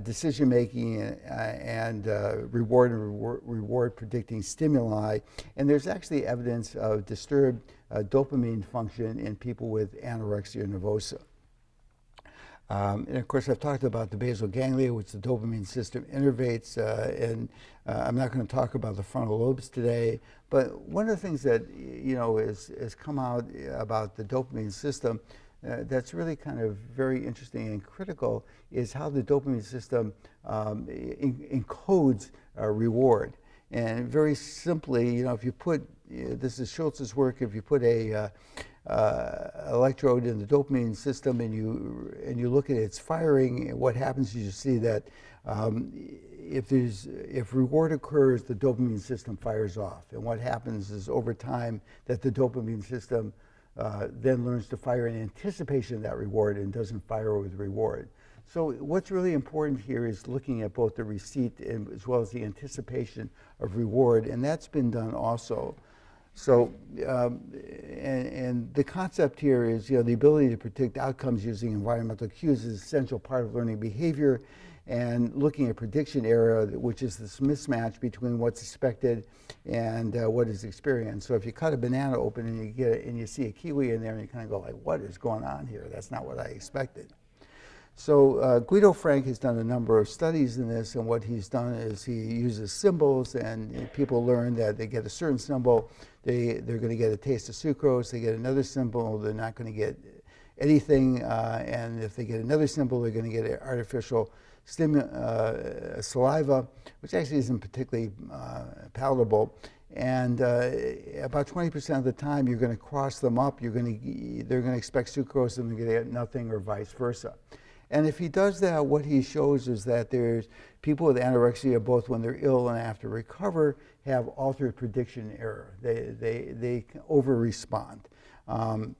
decision making and reward predicting stimuli. And there's actually evidence of disturbed dopamine function in people with anorexia nervosa. And of course, I've talked about the basal ganglia, which the dopamine system innervates, and I'm not going to talk about the frontal lobes today. But one of the things that has come out about the dopamine system that's really kind of very interesting and critical is how the dopamine system encodes reward. And very simply, if you put this is Schultz's work, if you put a electrode in the dopamine system and you look at its firing, what happens is you see that if reward occurs, the dopamine system fires off. And what happens is over time that the dopamine system then learns to fire in anticipation of that reward and doesn't fire with reward. So what's really important here is looking at both the receipt as well as the anticipation of reward, and that's been done also. So, and the concept here is, the ability to predict outcomes using environmental cues is an essential part of learning behavior, and looking at prediction error, which is this mismatch between what's expected and what is experienced. So if you cut a banana open and you see a kiwi in there, and you kind of go like, what is going on here? That's not what I expected. So Guido Frank has done a number of studies in this, and what he's done is he uses symbols, and people learn that they get a certain symbol, they're going to get a taste of sucrose. They get another symbol, they're not going to get anything, and if they get another symbol, they're going to get artificial saliva, which actually isn't particularly palatable. And about 20% of the time, you're going to cross them up. They're going to expect sucrose, and they're going to get nothing, or vice versa. And if he does that, what he shows is that there's people with anorexia, both when they're ill and after recover, have altered prediction error. They over-respond. And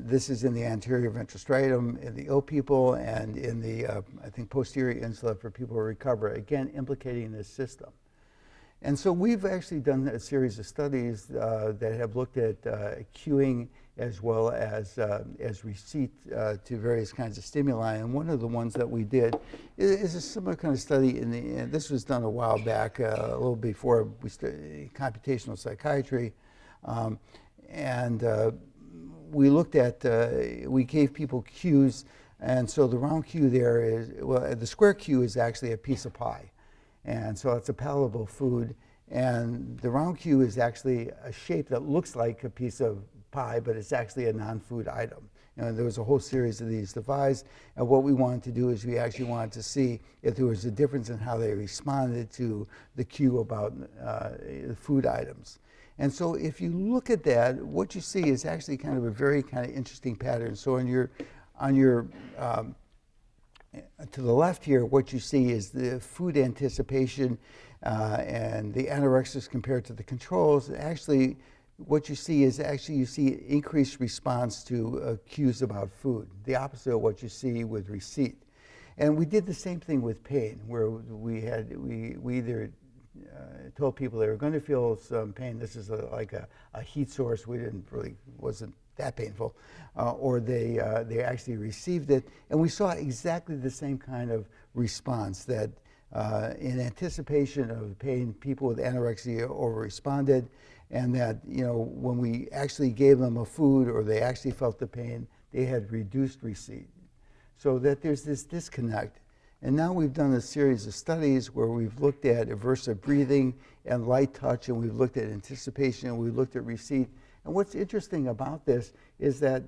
this is in the anterior ventral striatum in the ill people, and in the, I think, posterior insula for people who recover, again, implicating this system. And so we've actually done a series of studies that have looked at cueing as well as receipt to various kinds of stimuli. And one of the ones that we did is a similar kind of study. And this was done a while back, a little before we started computational psychiatry. We looked at, we gave people cues. And so the round cue there is, well, the square cue is actually a piece of pie. And so it's a palatable food. And the round cue is actually a shape that looks like a piece of pie, but it's actually a non-food item. There was a whole series of these devised, and what we wanted to do is we actually wanted to see if there was a difference in how they responded to the cue about the food items. And so if you look at that, what you see is actually kind of a very kind of interesting pattern. So on your to the left here, what you see is the food anticipation and the anorexics compared to the controls. Actually, what you see is you see increased response to cues about food, the opposite of what you see with receipt. And we did the same thing with pain, where we either told people they were going to feel some pain. This is like a heat source. Wasn't that painful, or they actually received it, and we saw exactly the same kind of response, that in anticipation of pain, people with anorexia over-responded, and that when we actually gave them a food or they actually felt the pain, they had reduced receipt. So that there's this disconnect. And now we've done a series of studies where we've looked at aversive breathing and light touch, and we've looked at anticipation, and we've looked at receipt. And what's interesting about this is that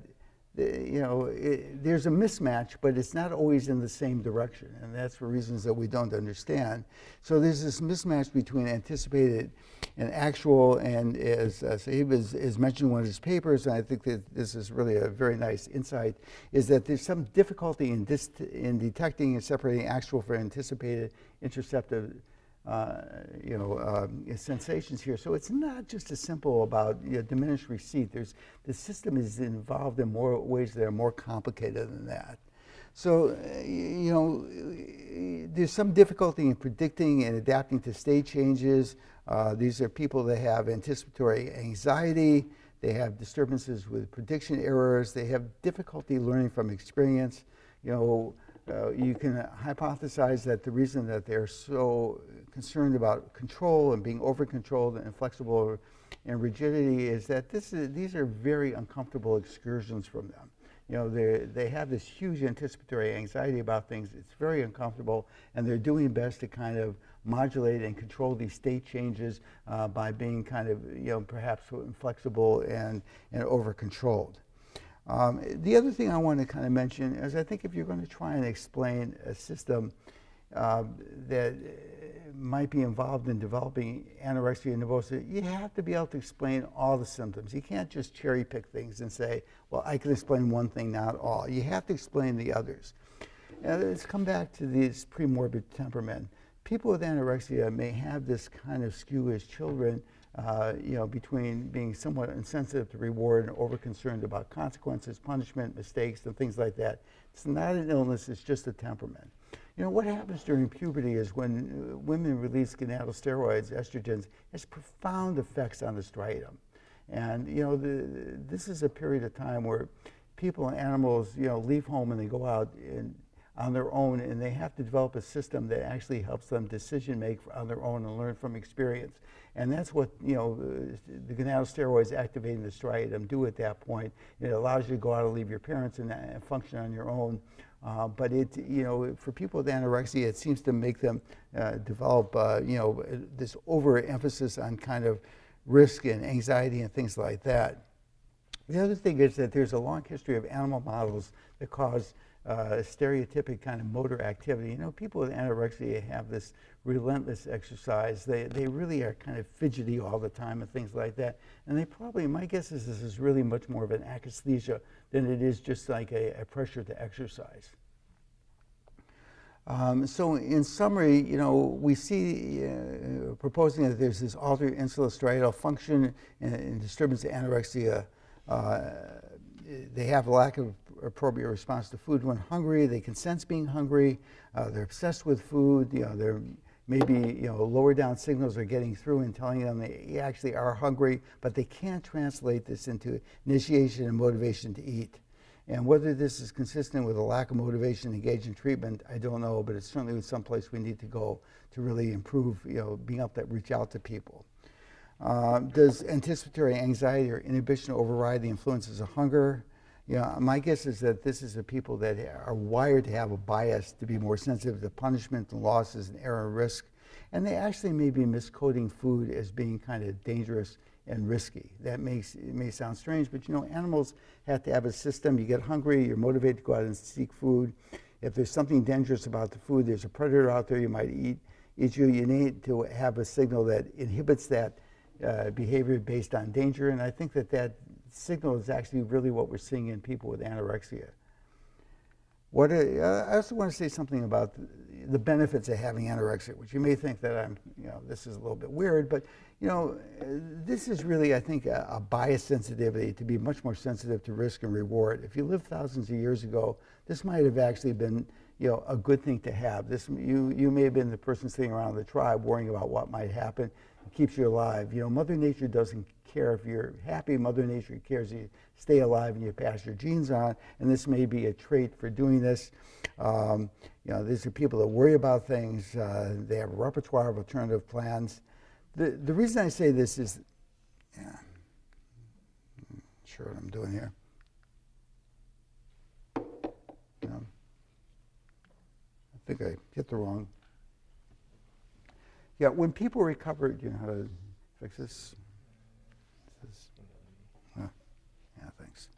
there's a mismatch, but it's not always in the same direction, and that's for reasons that we don't understand. So there's this mismatch between anticipated and actual, and as Sahib has mentioned in one of his papers, and I think that this is really a very nice insight, is that there's some difficulty in detecting and separating actual from anticipated interoceptive sensations here. So it's not just as simple about diminished receipt. The system is involved in more ways that are more complicated than that. So, there's some difficulty in predicting and adapting to state changes. These are people that have anticipatory anxiety. They have disturbances with prediction errors. They have difficulty learning from experience. You can hypothesize that the reason that they're so concerned about control and being over-controlled and inflexible and rigidity is that these are very uncomfortable excursions from them. They have this huge anticipatory anxiety about things. It's very uncomfortable, and they're doing best to kind of modulate and control these state changes by being kind of, perhaps inflexible and over-controlled. The other thing I want to kind of mention is I think if you're going to try and explain a system that might be involved in developing anorexia nervosa, you have to be able to explain all the symptoms. You can't just cherry pick things and say, well, I can explain one thing, not all. You have to explain the others. And let's come back to this premorbid temperament. People with anorexia may have this kind of skew as children, between being somewhat insensitive to reward and over-concerned about consequences, punishment, mistakes, and things like that. It's not an illness, it's just a temperament. What happens during puberty is when women release gonadal steroids, estrogens, has profound effects on the striatum. And, this is a period of time where people and animals, leave home and they go out on their own, and they have to develop a system that actually helps them decision make on their own and learn from experience. And that's what, the gonadal steroids activating the striatum do at that point. It allows you to go out and leave your parents and function on your own. But for people with anorexia, it seems to make them develop, this overemphasis on kind of risk and anxiety and things like that. The other thing is that there's a long history of animal models that cause stereotypic kind of motor activity. People with anorexia have this relentless exercise. They really are kind of fidgety all the time and things like that. And they probably, my guess is this is really much more of an akathisia than it is just like a pressure to exercise. So in summary, we see proposing that there's this altered insula striatal function and disturbance of anorexia. They have a lack of appropriate response to food when hungry. They can sense being hungry. They're obsessed with food. They're maybe lower down signals are getting through and telling them they actually are hungry, but they can't translate this into initiation and motivation to eat. And whether this is consistent with a lack of motivation to engage in treatment, I don't know, but it's certainly someplace we need to go to really improve, being able to reach out to people. Does anticipatory anxiety or inhibition override the influences of hunger? My guess is that this is the people that are wired to have a bias to be more sensitive to punishment and losses and error and risk. And they actually may be miscoding food as being kind of dangerous and risky. It may sound strange, but animals have to have a system. You get hungry, you're motivated to go out and seek food. If there's something dangerous about the food, there's a predator out there you might eat you. You need to have a signal that inhibits that behavior based on danger. And I think that signal is actually really what we're seeing in people with anorexia. I also want to say something about the benefits of having anorexia, which you may think that this is a little bit weird, but this is really, I think, a bias sensitivity to be much more sensitive to risk and reward. If you lived thousands of years ago, this might have actually been, a good thing to have. You may have been the person sitting around the tribe worrying about what might happen. It keeps you alive. Mother Nature doesn't care if you're happy. Mother Nature cares you stay alive and you pass your genes on, and this may be a trait for doing this. These are people that worry about things. They have a repertoire of alternative plans. The reason I say this is, I'm sure what I'm doing here. I think I hit the wrong. Yeah, when people recover, do you know how to fix this? Yeah, thanks.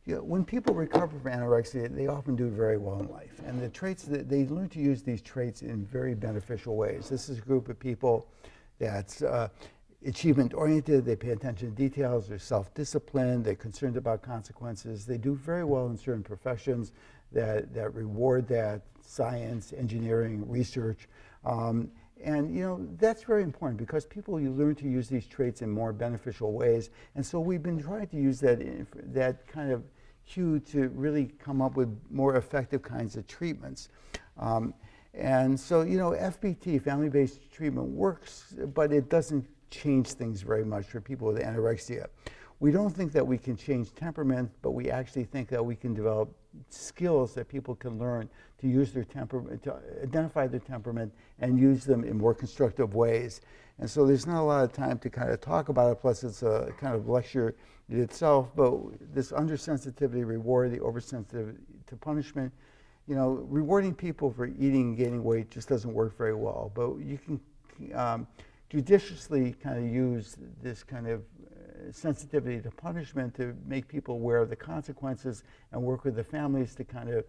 Yeah, when people recover from anorexia, they often do very well in life. And the traits that they learn to use these traits in very beneficial ways. This is a group of people that's achievement-oriented. They pay attention to details. They're self-disciplined. They're concerned about consequences. They do very well in certain professions that reward that: science, engineering, research. And that's very important because you learn to use these traits in more beneficial ways. And so we've been trying to use that kind of cue to really come up with more effective kinds of treatments. And so, you know, FBT, family-based treatment, works, but it doesn't change things very much for people with anorexia. We don't think that we can change temperament, but we actually think that we can develop skills that people can learn to use their temperament, to identify their temperament and use them in more constructive ways. And so there's not a lot of time to kind of talk about it, plus it's a kind of lecture in itself, but this undersensitivity reward, the oversensitivity to punishment, you know, rewarding people for eating and gaining weight just doesn't work very well, but you can judiciously kind of use this kind of sensitivity to punishment to make people aware of the consequences and work with the families to kind of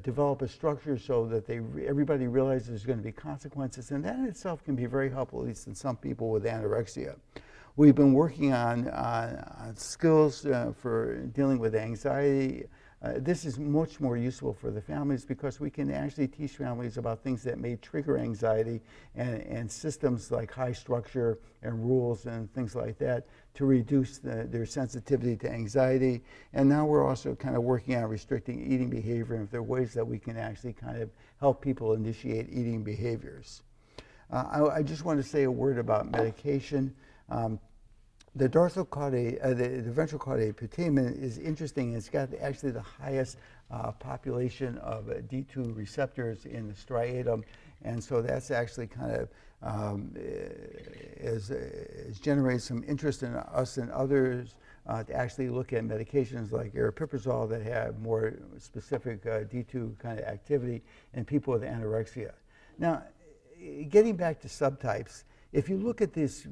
develop a structure so that everybody realizes there's going to be consequences, and that in itself can be very helpful, at least in some people with anorexia. We've been working on skills for dealing with anxiety. This is much more useful for the families because we can actually teach families about things that may trigger anxiety and systems like high structure and rules and things like that to reduce their sensitivity to anxiety. And now we're also kind of working on restricting eating behavior, and if there are ways that we can actually kind of help people initiate eating behaviors. I just want to say a word about medication. The dorsal caudate, the ventral caudate putamen is interesting. It's got actually the highest population of D2 receptors in the striatum, and so that's actually kind of has generated some interest in us and others to actually look at medications like aripiprazole that have more specific D2 kind of activity in people with anorexia. Now, getting back to subtypes, if you look at these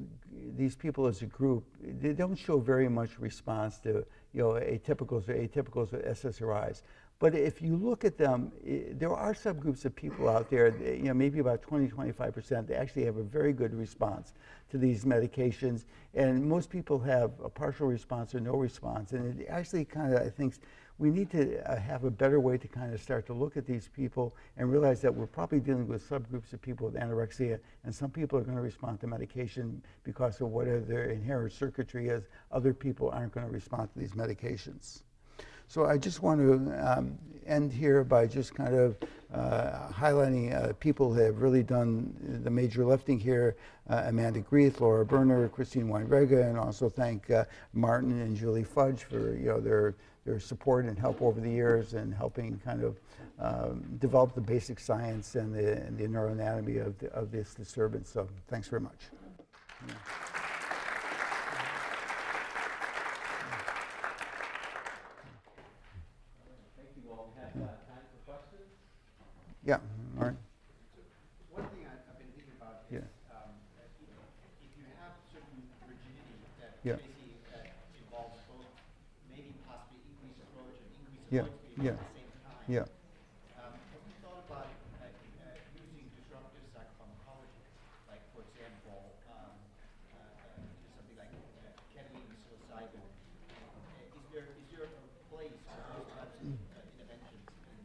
people as a group, they don't show very much response to, you know, atypicals or atypicals with SSRIs. But if you look at them, there are subgroups of people out there, you know, maybe about 20–25%, they actually have a very good response to these medications. And most people have a partial response or no response. And it actually kind of, I think, we need to have a better way to kind of start to look at these people and realize that we're probably dealing with subgroups of people with anorexia, and some people are going to respond to medication because of whatever their inherent circuitry is. Other people aren't going to respond to these medications. So I just want to end here by just kind of highlighting people who have really done the major lifting here, Amanda Grieth, Laura Berner, Christine Weinrega, and also thank Martin and Julie Fudge for, you know, their support and help over the years and helping kind of develop the basic science and the neuroanatomy of this disturbance. So thanks very much. Yeah. Yeah, all right. One thing I've been thinking about is if you have certain rigidity that basically involves both maybe possibly increased approach and increased approach at the same time. Have you thought about using disruptive psychopharmacology, like for example, something like ketamine, psilocybin? Is there a place for those types of interventions in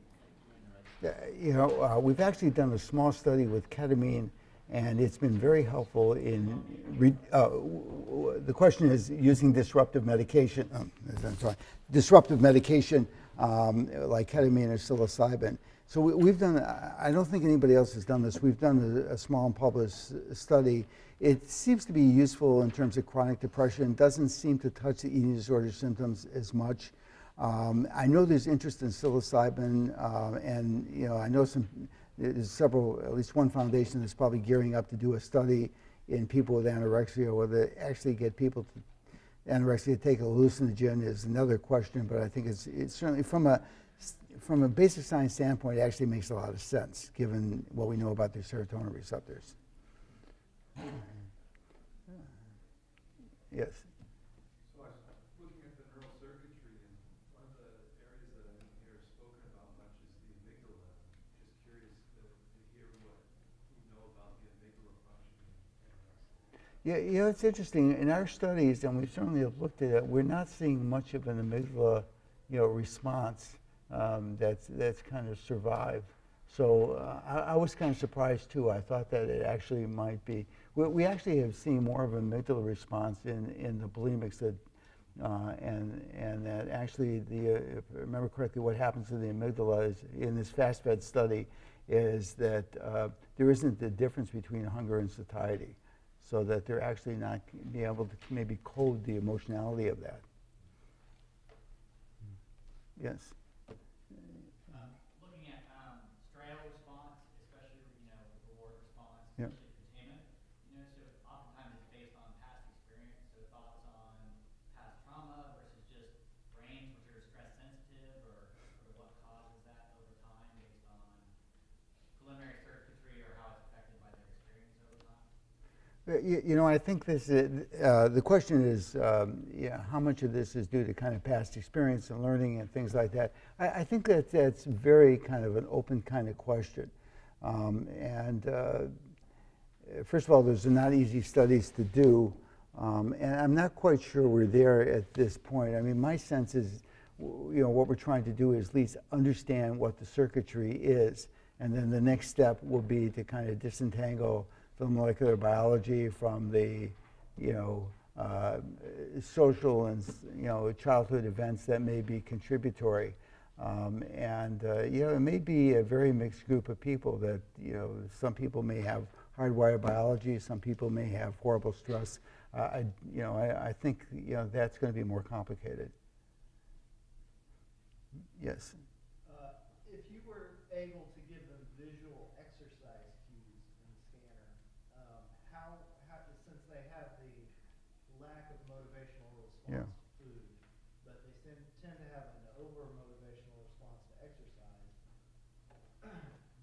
anorexia? You know, we've actually done a small study with ketamine, and it's been very helpful in, the question is using disruptive medication, disruptive medication like ketamine or psilocybin. So we've done, I don't think anybody else has done this, we've done a small and published study. It seems to be useful in terms of chronic depression, doesn't seem to touch the eating disorder symptoms as much. I know there's interest in psilocybin, and you know, I know there's several, at least one foundation that's probably gearing up to do a study in people with anorexia, whether they actually get people to anorexia to take a hallucinogen is another question, but I think it's certainly from a basic science standpoint, it actually makes a lot of sense given what we know about their serotonin receptors. Yes. Yeah, you know, it's interesting. In our studies, and we certainly have looked at it, we're not seeing much of an amygdala, you know, response that's kind of survived. So I was kind of surprised too. I thought that it actually might be. We actually have seen more of an amygdala response in the bulimics that, and that actually, if I remember correctly, what happens to the amygdala is, in this fast-fed study, is that there isn't the difference between hunger and satiety, so that they're actually not be able to maybe code the emotionality of that. Yes. Looking at striatal response, especially reward response, Yeah. especially containment. So oftentimes it's based on past experience. So thoughts on past trauma versus just brains which are stress sensitive, or sort of what causes that over time based on preliminary circuitry or how it's affected by their experience over time. I think this is, the question is, how much of this is due to kind of past experience and learning and things like that. I think that that's very kind of an open kind of question. First of all, there's not easy studies to do, and I'm not quite sure we're there at this point. I mean, my sense is, what we're trying to do is at least understand what the circuitry is, and then the next step will be to kind of disentangle the molecular biology from the, social and childhood events that may be contributory, it may be a very mixed group of people. That some people may have hardwired biology, some people may have horrible stress. I think that's going to be more complicated. Yes. If you were able to give them visual exercise cues in the scanner, since they have the lack of motivational response to food, but they tend to have an over-motivational response to exercise,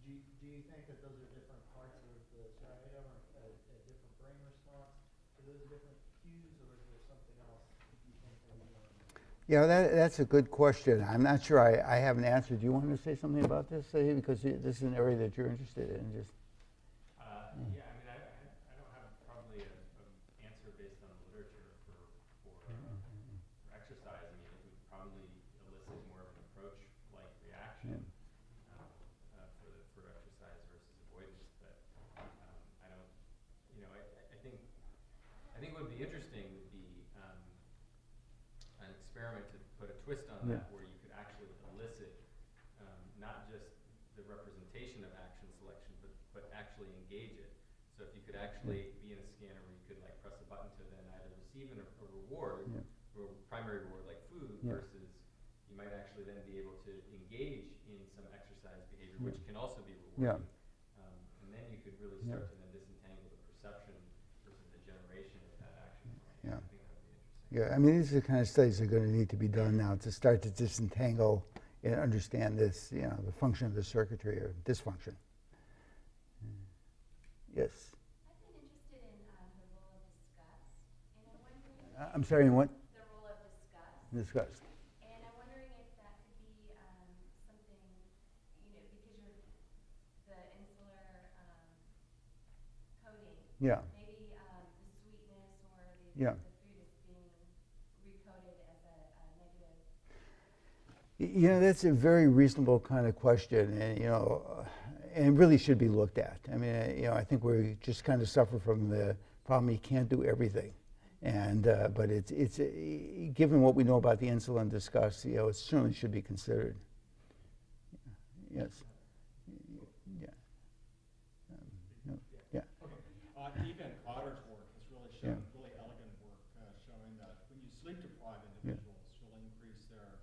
do you think that those are different parts of the striatum, or a different brain response to those different cues, or is there something else you think they're doing? Yeah, that's a good question. I'm not sure I have an answer. Do you want to say something about this, because this is an area that you're interested in? Just. Yeah, I mean, I don't have probably an answer based on the literature for exercise. I mean, it would probably elicit more of an approach-like reaction for exercise versus avoidance. But I don't, I think what would be interesting would be an experiment to put a twist on that, where you could actually elicit not just the representation of action selection, but actually engage it. So if you could actually be in a scanner where you could press a button to then either receive a reward, or primary reward like food, versus you might actually then be able to engage in some exercise behavior, which can also be rewarding. And then you could really start to then disentangle the perception versus the generation of that action plan. I think that would be interesting. Yeah, I mean, these are the kind of studies that are going to need to be done now to start to disentangle and understand this, the function of the circuitry or dysfunction. Yes. I've been interested in the role of disgust, and I'm wondering. I'm sorry, what? The role of disgust. Disgust. And I'm wondering if that could be something, because the insular coding. Yeah. Maybe the sweetness or the food is being recoded as a negative. That's a very reasonable kind of question, and really should be looked at. I mean, I think we just kind of suffer from the problem you can't do everything, but it's given what we know about the insulin discussed, it certainly should be considered. Yes. Yeah. Okay. Even Otter's work has really shown really elegant work showing that when you sleep deprive individuals, you'll increase their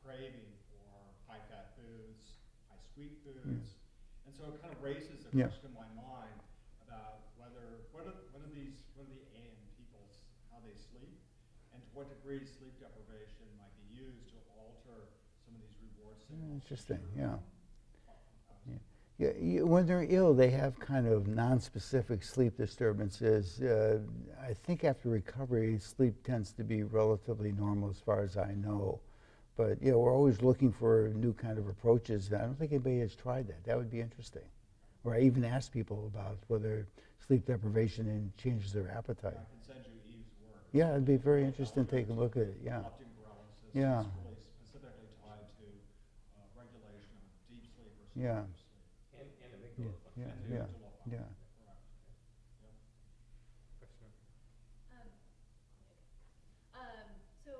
craving for high-fat foods, high-sweet foods. And so it kind of raises a question in my mind about what are the AM people's, how they sleep, and to what degree sleep deprivation might be used to alter some of these reward signals. Interesting, yeah. When they're ill, they have kind of non-specific sleep disturbances. I think after recovery, sleep tends to be relatively normal as far as I know. But we're always looking for new kind of approaches. I don't think anybody has tried that. That would be interesting. Or I even ask people about whether sleep deprivation changes their appetite. I can send you Eve's work. Yeah, it'd be very interesting to take a look at it. Yeah. Optic paralysis is really specifically tied to regulation of deep sleep versus deep sleep. And amygdala function. And the amygdala function. Correct. Question. So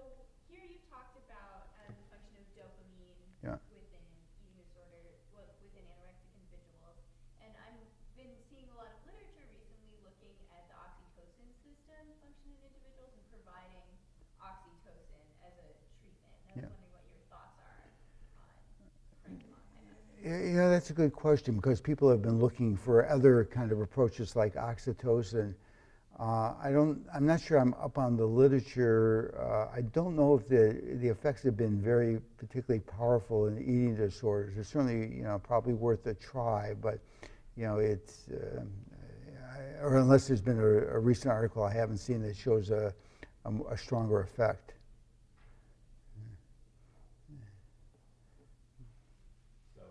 system function in individuals and providing oxytocin as a treatment. And I was wondering what your thoughts are on this. You know, that's a good question because people have been looking for other kind of approaches like oxytocin. I'm not sure I'm up on the literature. I don't know if the effects have been very particularly powerful in eating disorders. It's certainly, you know, probably worth a try, but, you know, it's, or unless there's been a recent article I haven't seen that shows a stronger effect. So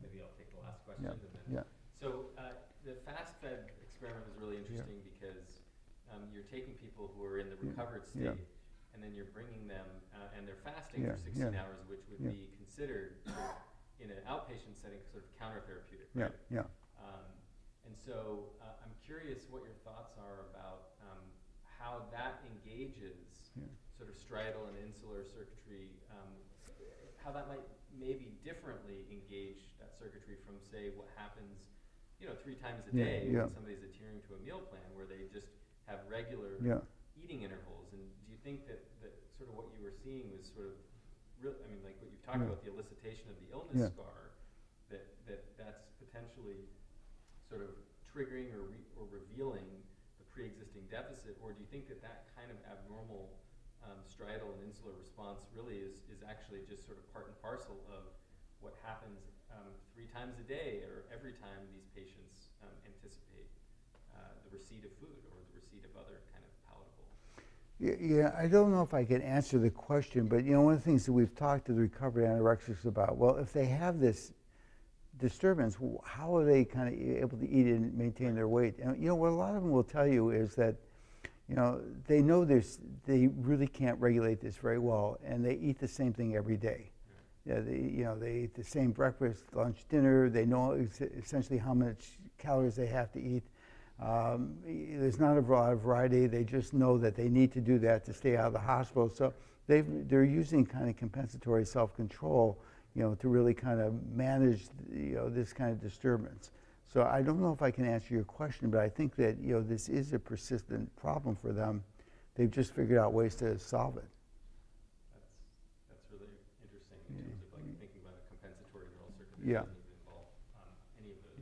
maybe I'll take the last question. Yeah. And then, Yeah. So the fast-fed experiment was really interesting because you're taking people who are in the recovered state, and then you're bringing them, and they're fasting for 16 hours, which would be considered in an outpatient setting sort of counter-therapeutic, right? And so I'm curious what your thoughts are about how that engages sort of striatal and insular circuitry, how that might maybe differently engage that circuitry from, say, what happens, you know, 3 times a day when somebody's adhering to a meal plan where they just have regular eating intervals. And do you think that sort of what you were seeing was sort of real, I mean, like what you've talked about, the elicitation of the illness scar, that's potentially sort of triggering or revealing the pre-existing deficit, or do you think that kind of abnormal striatal and insular response really is actually just sort of part and parcel of what happens 3 times a day or every time these patients anticipate the receipt of food or the receipt of other kind of palatable? Yeah, I don't know if I can answer the question, but, you know, one of the things that we've talked to the recovered anorexics about, well, if they have this disturbance, how are they kind of able to eat and maintain their weight? And, you know, what a lot of them will tell you is that, you know they they really can't regulate this very well, and they eat the same thing every day. Yeah, they eat the same breakfast, lunch, dinner. They know essentially how much calories they have to eat. There's not a lot of variety. They just know that they need to do that to stay out of the hospital. So they're using kind of compensatory self-control, you know, to really kind of manage, you know, this kind of disturbance. So I don't know if I can answer your question, but I think that, you know, this is a persistent problem for them. They've just figured out ways to solve it. That's really interesting in terms of like thinking about a compensatory neural circuit that doesn't even involve any of those.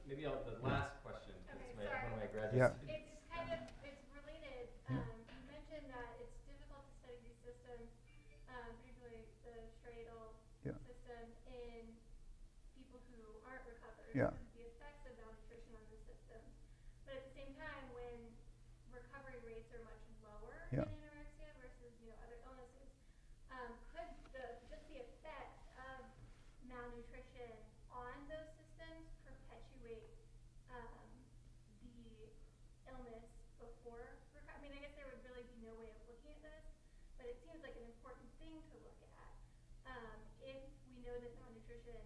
Maybe the last question, because one of my graduates. It's related. You mentioned that it's difficult to study these systems, particularly the striatal system, in people who aren't recovered because of the effects of malnutrition on the system. But at the same time, when recovery rates are much lower in anorexia versus, you know, other illnesses, could just the effects of malnutrition on those systems perpetuate the illness before recovery? I mean, I guess there would really be no way of looking at this, but it seems like an important thing to look at. If we know that malnutrition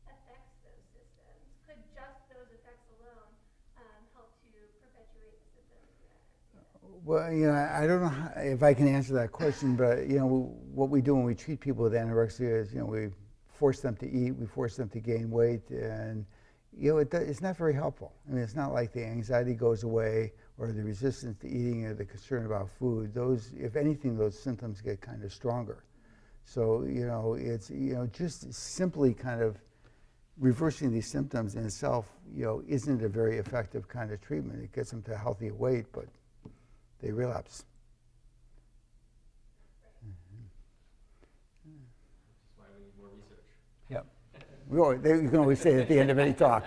affects those systems, could just those effects alone help to perpetuate the symptoms of anorexia? Well, you know, I don't know if I can answer that question, but, you know, what we do when we treat people with anorexia is, you know, we force them to eat, we force them to gain weight, and, you know, it's not very helpful. I mean, it's not like the anxiety goes away or the resistance to eating or the concern about food. Those, if anything, those symptoms get kind of stronger. So, you know, it's, you know, just simply kind of reversing these symptoms in itself, you know, isn't a very effective kind of treatment. It gets them to a healthier weight, but they relapse. Which is why we need more research. You can always say it at the end of any talk.